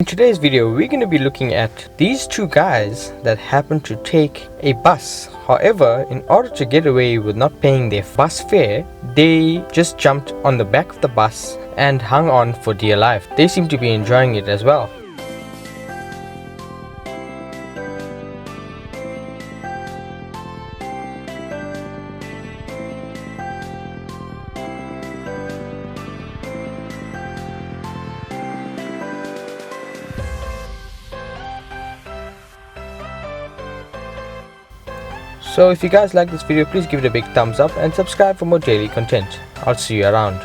today's video, we're going to be looking at these two guys that happened to take a bus. However, in order to get away with not paying their bus fare, they just jumped on the back of the bus and hung on for dear life. They seem to be enjoying it as well. So if you guys like this video, please give it a big thumbs up and subscribe for more daily content. I'll see you around.